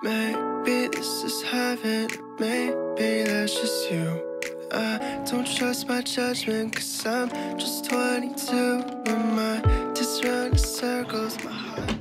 Maybe this is heaven, maybe that's just you. I don't trust my judgment, cause I'm just 22. My mind just runs in circles, my heart.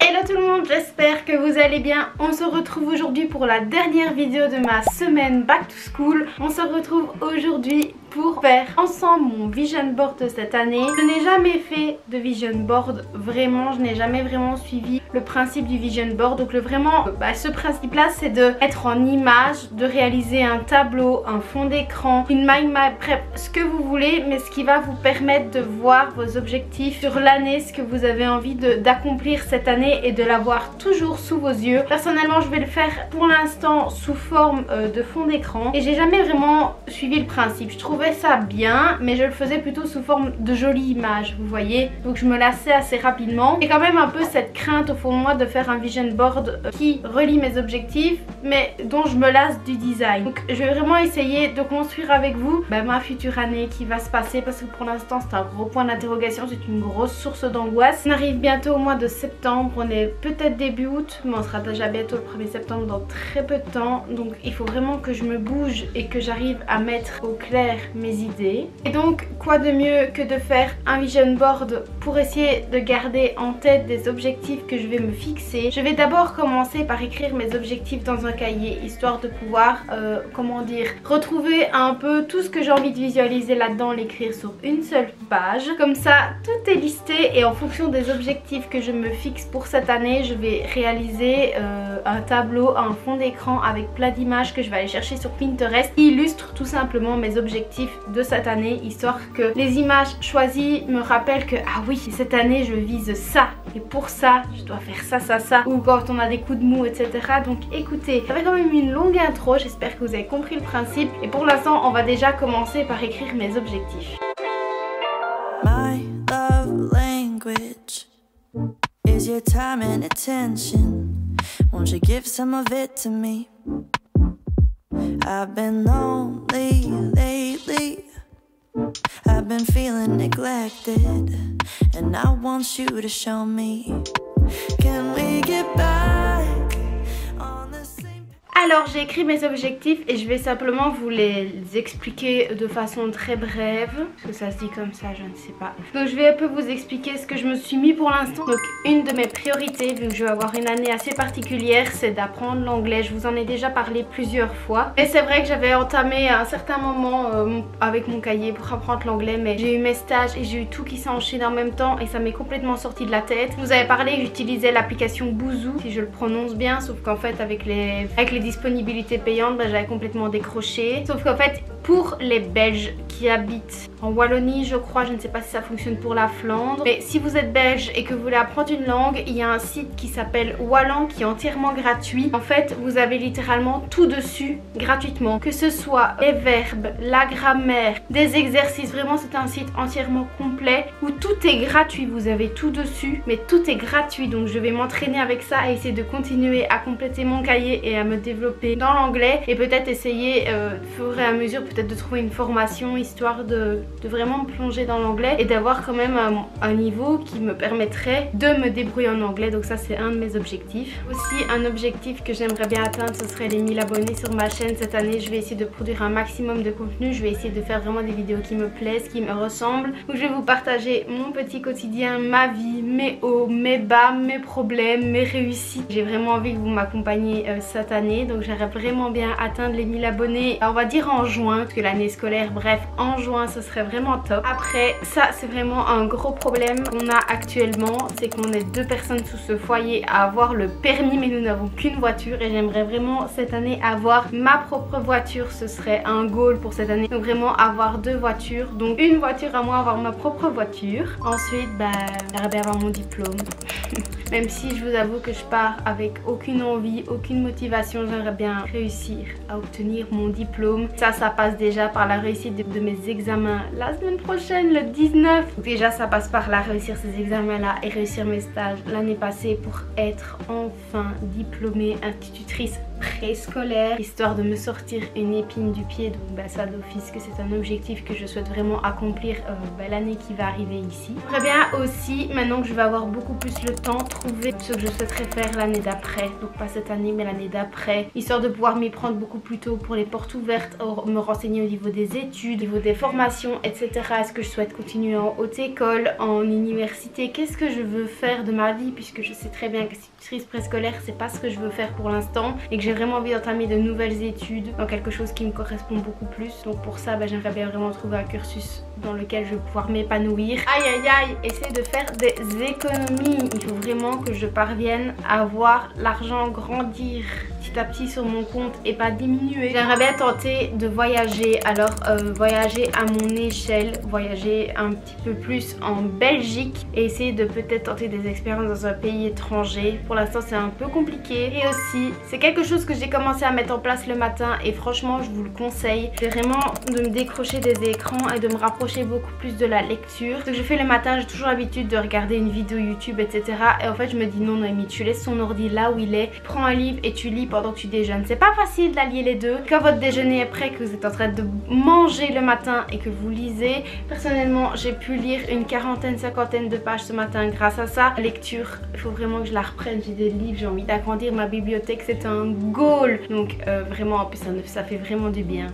Hello tout le monde, j'espère que vous allez bien. On se retrouve aujourd'hui pour la dernière vidéo de ma semaine back to school. On se retrouve aujourd'hui pour faire ensemble mon vision board de cette année. Je n'ai jamais fait de vision board, vraiment, je n'ai jamais vraiment suivi le principe du vision board. Donc ce principe là, c'est de être en image, de réaliser un tableau, un fond d'écran, une mind map, bref, ce que vous voulez, mais ce qui va vous permettre de voir vos objectifs sur l'année, ce que vous avez envie d'accomplir cette année et de l'avoir toujours sous vos yeux. Personnellement, je vais le faire pour l'instant sous forme de fond d'écran et j'ai jamais vraiment suivi le principe. Je trouvais ça bien, mais je le faisais plutôt sous forme de jolies images, vous voyez. Donc je me lassais assez rapidement. Et quand même un peu cette crainte au fond de moi de faire un vision board qui relie mes objectifs, mais dont je me lasse du design. Donc je vais vraiment essayer de construire avec vous ma future année qui va se passer, parce que pour l'instant c'est un gros point d'interrogation, c'est une grosse source d'angoisse. On arrive bientôt au mois de septembre, on est peut-être début août, mais on sera déjà bientôt le 1er septembre dans très peu de temps. Donc il faut vraiment que je me bouge et que j'arrive à mettre au clair mes idées. Et donc quoi de mieux que de faire un vision board pour essayer de garder en tête des objectifs que je vais me fixer. Je vais d'abord commencer par écrire mes objectifs dans un cahier, histoire de pouvoir retrouver un peu tout ce que j'ai envie de visualiser là-dedans, l'écrire sur une seule page. Comme ça tout est listé et en fonction des objectifs que je me fixe pour cette année, je vais réaliser un tableau, un fond d'écran avec plein d'images que je vais aller chercher sur Pinterest qui illustrent tout simplement mes objectifs de cette année, histoire que les images choisies me rappellent que ah oui, cette année je vise ça et pour ça je dois faire ça, ou quand on a des coups de mou, etc. Donc écoutez, ça va quand même une longue intro, j'espère que vous avez compris le principe et pour l'instant on va déjà commencer par écrire mes objectifs. My love language is your time and attention. Won't you give some of it to me? I've been lonely lately. I've been feeling neglected, and I want you to show me. Can we get back on the same? Alors j'ai écrit mes objectifs et je vais simplement vous les expliquer de façon très brève. Est-ce que ça se dit comme ça? Je ne sais pas. Donc je vais un peu vous expliquer ce que je me suis mis pour l'instant. Donc une de mes priorités, vu que je vais avoir une année assez particulière, c'est d'apprendre l'anglais. Je vous en ai déjà parlé plusieurs fois. Et c'est vrai que j'avais entamé à un certain moment avec mon cahier pour apprendre l'anglais, mais j'ai eu mes stages et j'ai eu tout qui s'est enchaîné en même temps et ça m'est complètement sorti de la tête. Je vous avais parlé que j'utilisais l'application Boozoo, si je le prononce bien, sauf qu'en fait avec les disponibilités payantes, j'avais complètement décroché. Sauf qu'en fait, pour les Belges qui habitent en Wallonie, je crois, je ne sais pas si ça fonctionne pour la Flandre, mais si vous êtes belge et que vous voulez apprendre une langue, il y a un site qui s'appelle Wallan qui est entièrement gratuit. En fait, vous avez littéralement tout dessus gratuitement, que ce soit les verbes, la grammaire, des exercices. Vraiment, c'est un site entièrement complet où tout est gratuit. Vous avez tout dessus, mais tout est gratuit. Donc je vais m'entraîner avec ça et essayer de continuer à compléter mon cahier et à me développer dans l'anglais, et peut-être essayer au fur et à mesure peut-être de trouver une formation histoire de vraiment me plonger dans l'anglais et d'avoir quand même un niveau qui me permettrait de me débrouiller en anglais. Donc ça c'est un de mes objectifs. Aussi un objectif que j'aimerais bien atteindre, ce serait les 1000 abonnés sur ma chaîne cette année. Je vais essayer de produire un maximum de contenu, je vais essayer de faire vraiment des vidéos qui me plaisent, qui me ressemblent, où je vais vous partager mon petit quotidien, ma vie, mes hauts, mes bas, mes problèmes, mes réussites. J'ai vraiment envie que vous m'accompagniez cette année, donc j'aimerais vraiment bien atteindre les 1000 abonnés, on va dire en juin, parce que l'année scolaire, bref, en juin ce serait vraiment top. Après ça, c'est vraiment un gros problème qu'on a actuellement, c'est qu'on est 2 personnes sous ce foyer à avoir le permis, mais nous n'avons qu'une voiture, et j'aimerais vraiment cette année avoir ma propre voiture. Ce serait un goal pour cette année, donc vraiment avoir 2 voitures, donc une voiture à moi, avoir ma propre voiture. Ensuite j'aimerais bien avoir mon diplôme. Même si je vous avoue que je pars avec aucune envie, aucune motivation, j'aimerais bien réussir à obtenir mon diplôme. Ça passe déjà par la réussite de mes examens la semaine prochaine, le 19. Donc déjà ça passe par la réussir ces examens là et réussir mes stages l'année passée pour être enfin diplômée institutrice préscolaire, histoire de me sortir une épine du pied. Donc ça d'office que c'est un objectif que je souhaite vraiment accomplir l'année qui va arriver ici. J'aimerais bien aussi, maintenant que je vais avoir beaucoup plus le temps, trouver ce que je souhaiterais faire l'année d'après. Donc pas cette année mais l'année d'après, histoire de pouvoir m'y prendre beaucoup plus tôt pour les portes ouvertes, me renseigner au niveau des études, au niveau des formations, etc. Est-ce que je souhaite continuer en haute école, en université, qu'est-ce que je veux faire de ma vie, puisque je sais très bien que institutrice préscolaire c'est pas ce que je veux faire pour l'instant et que j'ai vraiment envie d'entamer de nouvelles études dans quelque chose qui me correspond beaucoup plus. Donc pour ça j'aimerais bien vraiment trouver un cursus dans lequel je vais pouvoir m'épanouir. Aïe aïe aïe, essayer de faire des économies. Il faut vraiment que je parvienne à voir l'argent grandir petit à petit sur mon compte et pas diminuer. J'aimerais bien tenter de voyager, alors voyager à mon échelle, voyager un petit peu plus en Belgique et essayer de peut-être tenter des expériences dans un pays étranger. Pour l'instant c'est un peu compliqué et aussi c'est quelque chose que j'ai commencé à mettre en place le matin et franchement je vous le conseille. C'est vraiment de me décrocher des écrans et de me rapprocher beaucoup plus de la lecture. Ce que je fais le matin, j'ai toujours l'habitude de regarder une vidéo YouTube etc. Et en fait je me dis non Noémie, tu laisses ton ordi là où il est, tu prends un livre et tu lis pendant que tu déjeunes. C'est pas facile d'allier les deux. Quand votre déjeuner est prêt, que vous êtes en train de manger le matin et que vous lisez, personnellement j'ai pu lire une cinquantaine de pages ce matin grâce à ça. La lecture, il faut vraiment que je la reprenne. J'ai des livres, j'ai envie d'agrandir ma bibliothèque, c'est un goal. Donc vraiment en plus ça fait vraiment du bien.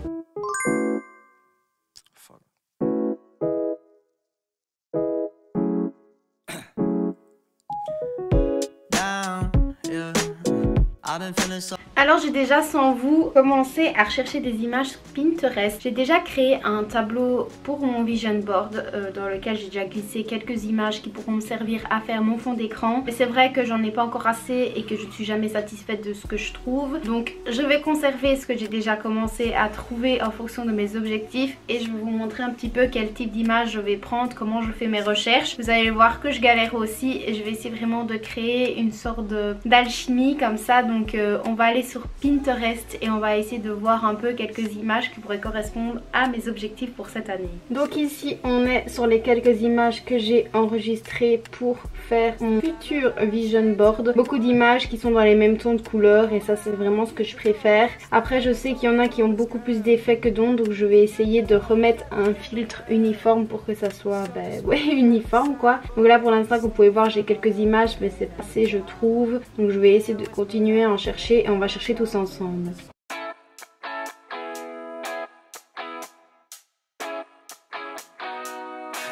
Alors j'ai déjà sans vous commencé à rechercher des images sur Pinterest. J'ai déjà créé un tableau pour mon vision board dans lequel j'ai déjà glissé quelques images qui pourront me servir à faire mon fond d'écran. Mais c'est vrai que j'en ai pas encore assez et que je ne suis jamais satisfaite de ce que je trouve. Donc je vais conserver ce que j'ai déjà commencé à trouver en fonction de mes objectifs et je vais vous montrer un petit peu quel type d'image je vais prendre, comment je fais mes recherches. Vous allez voir que je galère aussi et je vais essayer vraiment de créer une sorte d'alchimie comme ça. Donc on va aller sur Pinterest et on va essayer de voir un peu quelques images qui pourraient correspondre à mes objectifs pour cette année. Donc ici on est sur les quelques images que j'ai enregistrées pour faire mon futur vision board. Beaucoup d'images qui sont dans les mêmes tons de couleurs et ça c'est vraiment ce que je préfère. Après je sais qu'il y en a qui ont beaucoup plus d'effets que d'autres, donc je vais essayer de remettre un filtre uniforme pour que ça soit uniforme quoi. Donc là pour l'instant vous pouvez voir j'ai quelques images mais c'est pas assez je trouve. Donc je vais essayer de continuer à en chercher et on va chercher tous ensemble.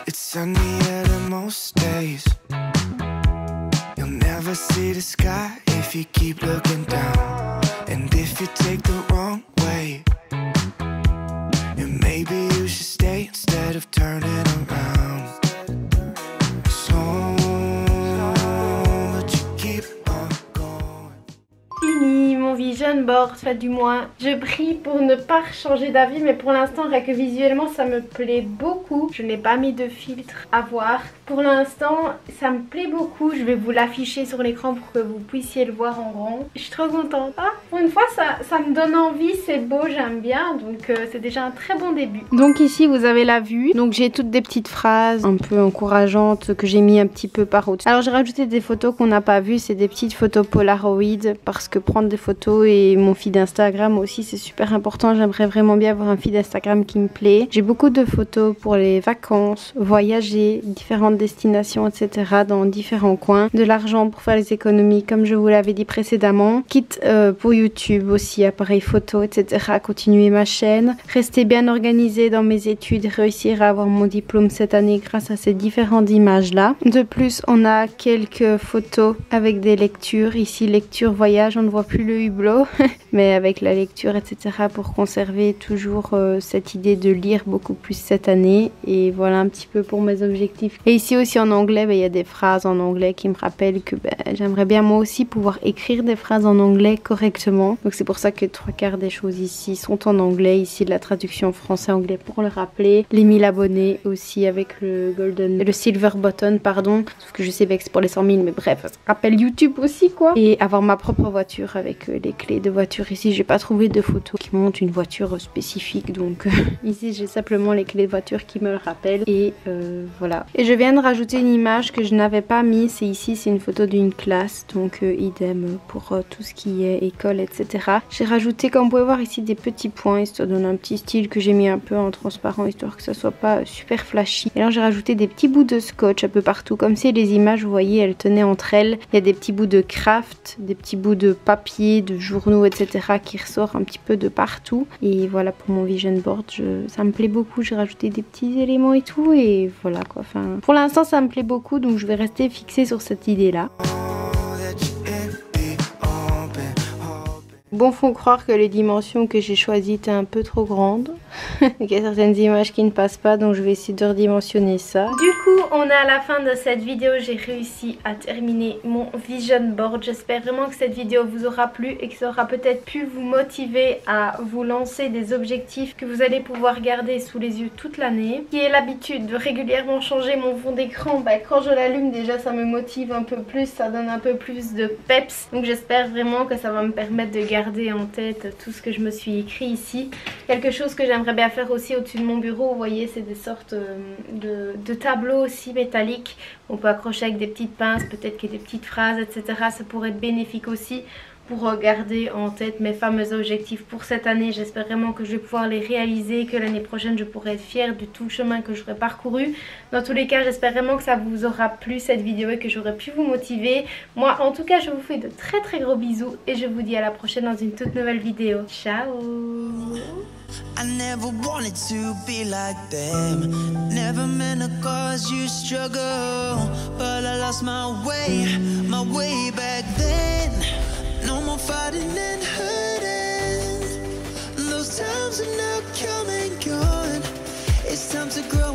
It's sunny at most days. You'll never see the sky if you keep looking down. And if you take the wrong way, and maybe you should stay instead of turning around. So, but you keep on going. Fini mon vision board, fait du moins. Je prie pour ne pas changer d'avis, mais pour l'instant, rien que visuellement, ça me plaît beaucoup. Je n'ai pas mis de filtre à voir. Pour l'instant, ça me plaît beaucoup. Je vais vous l'afficher sur l'écran pour que vous puissiez le voir en grand. Je suis trop contente. Ah, pour une fois, ça me donne envie. C'est beau, j'aime bien. Donc, c'est déjà un très bon début. Donc ici, vous avez la vue. Donc, j'ai toutes des petites phrases un peu encourageantes que j'ai mis un petit peu par au-dessus. Alors, j'ai rajouté des photos qu'on n'a pas vues. C'est des petites photos Polaroid parce que prendre des photos et mon feed Instagram aussi, c'est super important. J'aimerais vraiment bien avoir un feed Instagram qui me plaît. J'ai beaucoup de photos pour les vacances, voyager, différentes destinations, etc. dans différents coins. De l'argent pour faire les économies, comme je vous l'avais dit précédemment. Quitte pour YouTube aussi, appareil photo, etc. Continuer ma chaîne. Rester bien organisée dans mes études, réussir à avoir mon diplôme cette année grâce à ces différentes images-là. De plus, on a quelques photos avec des lectures. Ici, lecture, voyage, on ne voit plus le hublot, mais avec la lecture, etc. pour conserver toujours cette idée de lire beaucoup plus cette année. Et voilà un petit peu pour mes objectifs. Et ici aussi en anglais, il y a des phrases en anglais qui me rappellent que j'aimerais bien moi aussi pouvoir écrire des phrases en anglais correctement. Donc c'est pour ça que 3/4 des choses ici sont en anglais. Ici de la traduction français-anglais pour le rappeler. Les 1000 abonnés aussi avec le silver button, pardon. Sauf que je sais que c'est pour les 100 000, mais bref, ça rappelle YouTube aussi quoi. Et avoir ma propre voiture avec les clés de voiture ici. J'ai pas trouvé de photos qui montrent une voiture spécifique, donc ici j'ai simplement les clés de voiture qui me le rappellent et voilà. Et je viens de rajouter une image que je n'avais pas mise. C'est ici, c'est une photo d'une classe, donc idem pour tout ce qui est école, etc. J'ai rajouté, comme vous pouvez voir ici, des petits points histoire de donner un petit style que j'ai mis un peu en transparent histoire que ça soit pas super flashy. Et alors j'ai rajouté des petits bouts de scotch un peu partout, comme si les images, vous voyez, elles tenaient entre elles. Il y a des petits bouts de craft, des petits bouts de papier, de journaux, etc. qui ressortent un petit peu de partout. Et voilà pour mon vision board, ça me plaît beaucoup. J'ai rajouté des petits éléments et tout, et voilà quoi. Enfin, pour l'instant ça me plaît beaucoup, donc je vais rester fixée sur cette idée là. Bon, faut croire que les dimensions que j'ai choisies étaient un peu trop grandes. Il y a certaines images qui ne passent pas, donc je vais essayer de redimensionner ça. Du coup, on est à la fin de cette vidéo. J'ai réussi à terminer mon vision board. J'espère vraiment que cette vidéo vous aura plu et que ça aura peut-être pu vous motiver à vous lancer des objectifs que vous allez pouvoir garder sous les yeux toute l'année. Qui est l'habitude de régulièrement changer mon fond d'écran, quand je l'allume déjà ça me motive un peu plus, ça donne un peu plus de peps. Donc j'espère vraiment que ça va me permettre de garder en tête tout ce que je me suis écrit ici. Quelque chose que j'aimerais bien faire aussi au-dessus de mon bureau, vous voyez, c'est des sortes de tableaux aussi métalliques. On peut accrocher avec des petites pinces, peut-être qu'il y a des petites phrases, etc. Ça pourrait être bénéfique aussi pour garder en tête mes fameux objectifs pour cette année. J'espère vraiment que je vais pouvoir les réaliser, que l'année prochaine je pourrai être fière du tout le chemin que j'aurai parcouru. Dans tous les cas, j'espère vraiment que ça vous aura plu cette vidéo et que j'aurai pu vous motiver. Moi en tout cas, je vous fais de très très gros bisous et je vous dis à la prochaine dans une toute nouvelle vidéo. Ciao. I never wanted to be like them. Never meant to cause you struggle, but I lost my way back then. No more fighting and hurting. Those times are now come and gone. It's time to grow